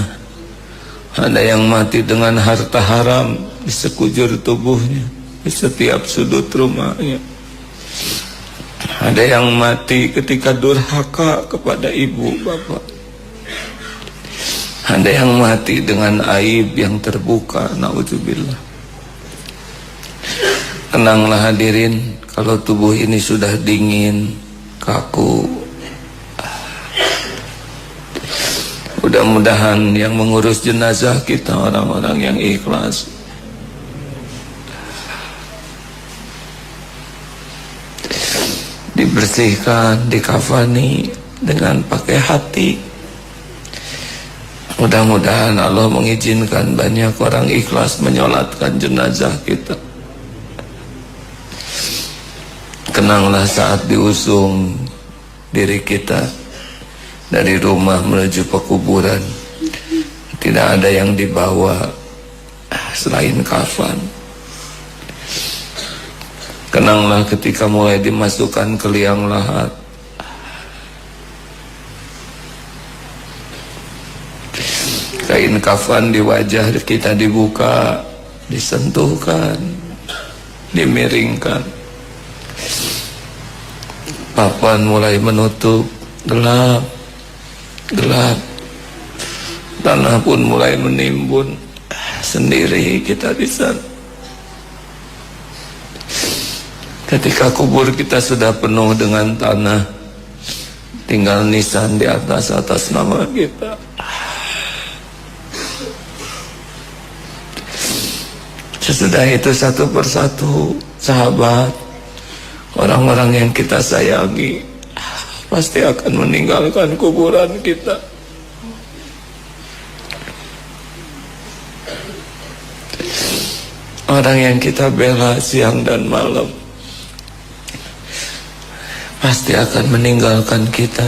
ada yang mati dengan harta haram di sekujur tubuhnya, di setiap sudut rumahnya. Ada yang mati ketika durhaka kepada ibu bapak. Ada yang mati dengan aib yang terbuka, naudzubillah. Tenanglah hadirin, kalau tubuh ini sudah dingin, kaku, mudah-mudahan yang mengurus jenazah kita orang-orang yang ikhlas. Dibersihkan, dikafani dengan pakai hati. Mudah-mudahan Allah mengizinkan banyak orang ikhlas menyolatkan jenazah kita. Kenanglah saat diusung diri kita dari rumah menuju pekuburan, tidak ada yang dibawa selain kafan. Kenanglah ketika mulai dimasukkan ke liang lahat, kain kafan di wajah kita dibuka, disentuhkan, dimiringkan. Papan mulai menutup, gelap, gelap. Tanah pun mulai menimbun, sendiri kita di sana. Ketika kubur kita sudah penuh dengan tanah, tinggal nisan di atas nama kita. Sesudah itu satu persatu sahabat, orang-orang yang kita sayangi pasti akan meninggalkan kuburan kita. Orang yang kita bela siang dan malam pasti akan meninggalkan kita.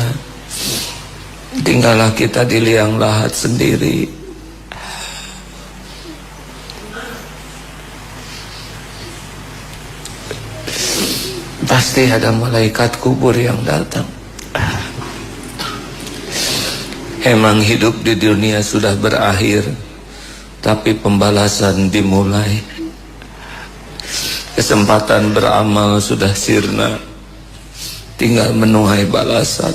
Tinggallah kita di liang lahat sendiri. Pasti ada malaikat kubur yang datang. Emang hidup di dunia sudah berakhir, tapi pembalasan dimulai. Kesempatan beramal sudah sirna, tinggal menuai balasan.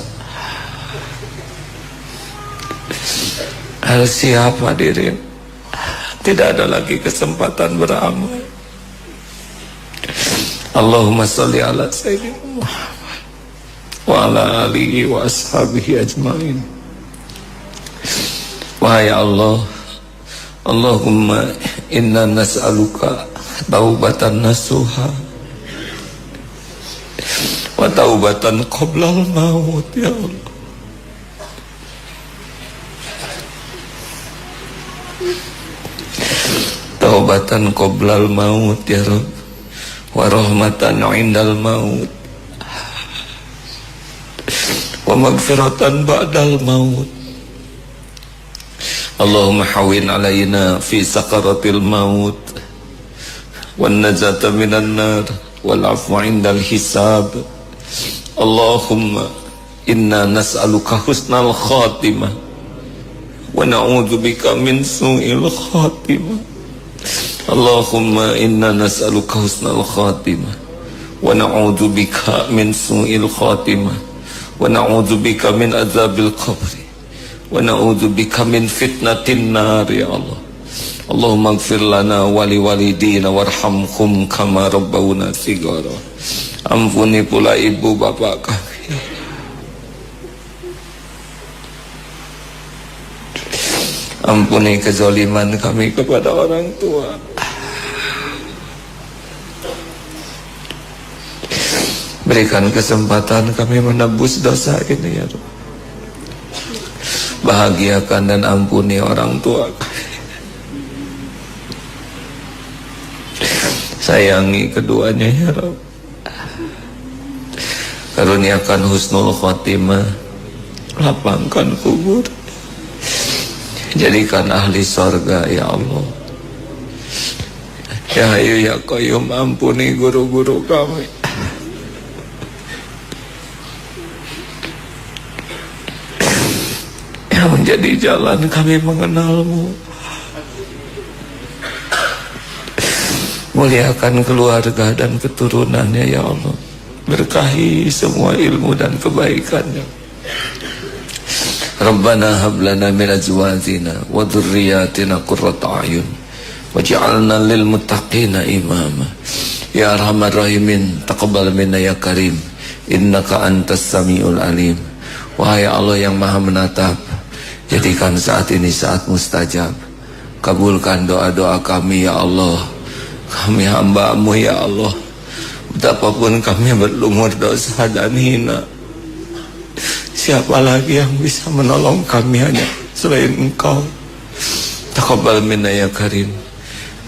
Harus siap hadirin, tidak ada lagi kesempatan beramal. Allahumma salli ala sayyidina Muhammad wa ala alihi wa ashabihi ajma'in. Wahai Allah, Allahumma inna nas'aluka taubatan nasuha wa taubatan qoblal maut ya Allah. Taubatan qoblal maut ya Rabb, wa rahmatan indal maut, wa magfiratan ba'dal maut. Allahumma hawin alaina fi sakaratil maut, wan najata minan nar, wal afwa indal hisab. Allahumma inna nas'aluka husnal khatimah wa na'udzubika min su'il khatimah. Allahumma inna nas'aluka husnal khatimah wa na'udzubika min su'il khatimah. wa na'udzubika min adzabil qabri wa na'udzubika min fitnatin nar ya Allah. Allahumma ighfir lana wa liwalidina warhamhum kama rabbawna shighara. Ampuni pula ibu bapak kami. Ampuni kezaliman kami kepada orang tua. Berikan kesempatan kami menebus dosa ini ya Rabb. Bahagiakan dan ampuni orang tua kami. Sayangi keduanya ya Rabb. Karuniakan husnul khotimah. Lapangkan kubur. Jadikan ahli sorga ya Allah. Ya Hayyu ya Qayyum, ampuni guru-guru kami. Yang menjadi jalan kami mengenalmu. Muliakan keluarga dan keturunannya ya Allah. Berkahi semua ilmu dan kebaikannya. Rabbana hab lana min azwajina wa dhurriyyatina qurrata a'yun waj'alna lil muttaqina imama. Ya Arhamar Rahimin, taqabbal minna ya Karim, innaka antas samiul alim. Wahai Allah yang Maha menatap, jadikan saat ini saat mustajab. Kabulkan doa-doa kami ya Allah. Kami hamba-Mu ya Allah. Betapapun kami berlumur dosa dan hina, siapa lagi yang bisa menolong kami hanya selain Engkau. Taqabbal minna ya Karim.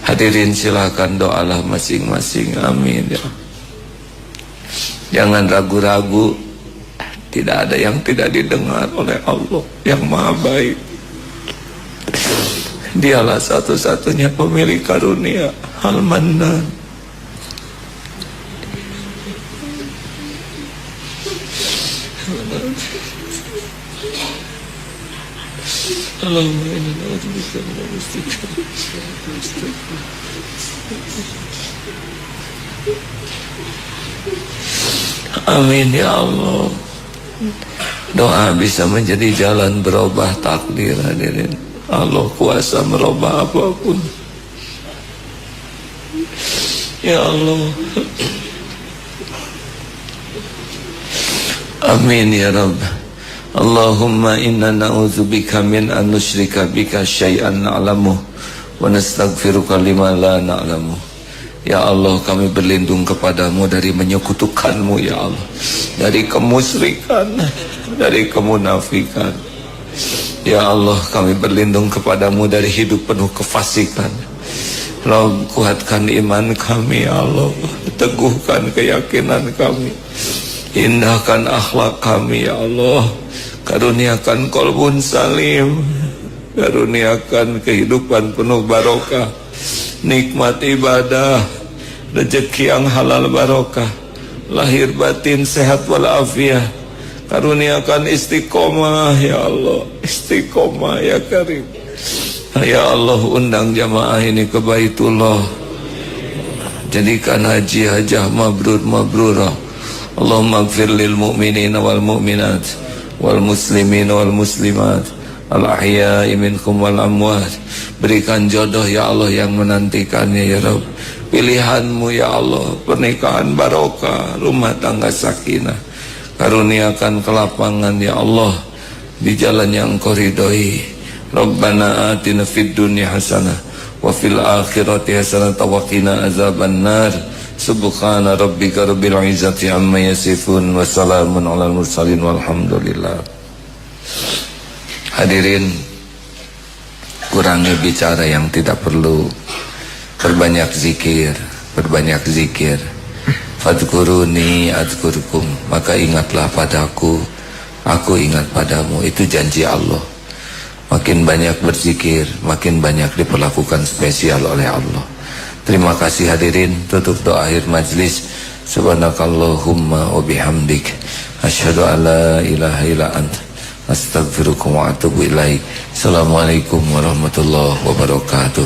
Hadirin silakan doalah masing-masing. Amin ya. Jangan ragu-ragu. Tidak ada yang tidak didengar oleh Allah yang Maha Baik. Dialah satu-satunya pemilik karunia, Al-Mannan. Allahumma inna na'udzubika min al-istighfar. Amin ya Allah. Doa bisa menjadi jalan berubah takdir hadirin. Allah kuasa merubah apapun. Ya Allah. Amin ya Rabb. Allahumma inna na'udzubika min an nusyrika bika syai'an na'lamu wa nastaghfiruka lima la na'lamu. Ya Allah, kami berlindung kepadamu dari menyekutukanmu ya Allah, dari kemusyrikan, dari kemunafikan. Ya Allah, kami berlindung kepadamu dari hidup penuh kefasikan. Rabb, kuatkan iman kami ya Allah, teguhkan keyakinan kami, indahkan akhlak kami ya Allah. Karuniakan qalbun salim, karuniakan kehidupan penuh barokah, nikmat ibadah, rezeki yang halal barokah, lahir batin sehat walafiat. Karuniakan istiqomah ya Allah, istiqomah ya Karim. Ya Allah, undang jamaah ini ke Baitullah, jadikan haji hajah mabrur mabrurah. Allahumma ighfir lil mu'minina wal mu'minat wal muslimin wal muslimat al ahya'i minkum wal amwat. Berikan jodoh ya Allah yang menantikannya ya Rabb. Pilihanmu ya Allah, pernikahan barokah, rumah tangga sakinah. Karuniakan kelapangan ya Allah di jalan yang Engkau ridhoi. Rabbana atina fid dunya hasanah wa fil akhirati hasanah wa qina azaban nar. Subhana rabbika rabbil izzati amma yasifun wa salamun alal mursalin walhamdulillah. Hadirin, kurangi bicara yang tidak perlu, perbanyak zikir, perbanyak zikir. Fadhkuruni adzkurkum, maka ingatlah padaku, aku ingat padamu. Itu janji Allah. Makin banyak berzikir, makin banyak diperlakukan spesial oleh Allah. Terima kasih hadirin. Tutup doa akhir majlis. Subhanakallahumma wa bihamdik, asyhadu an la ilaha illa anta, astaghfiruka wa atubu ilaik. Assalamualaikum warahmatullahi wabarakatuh.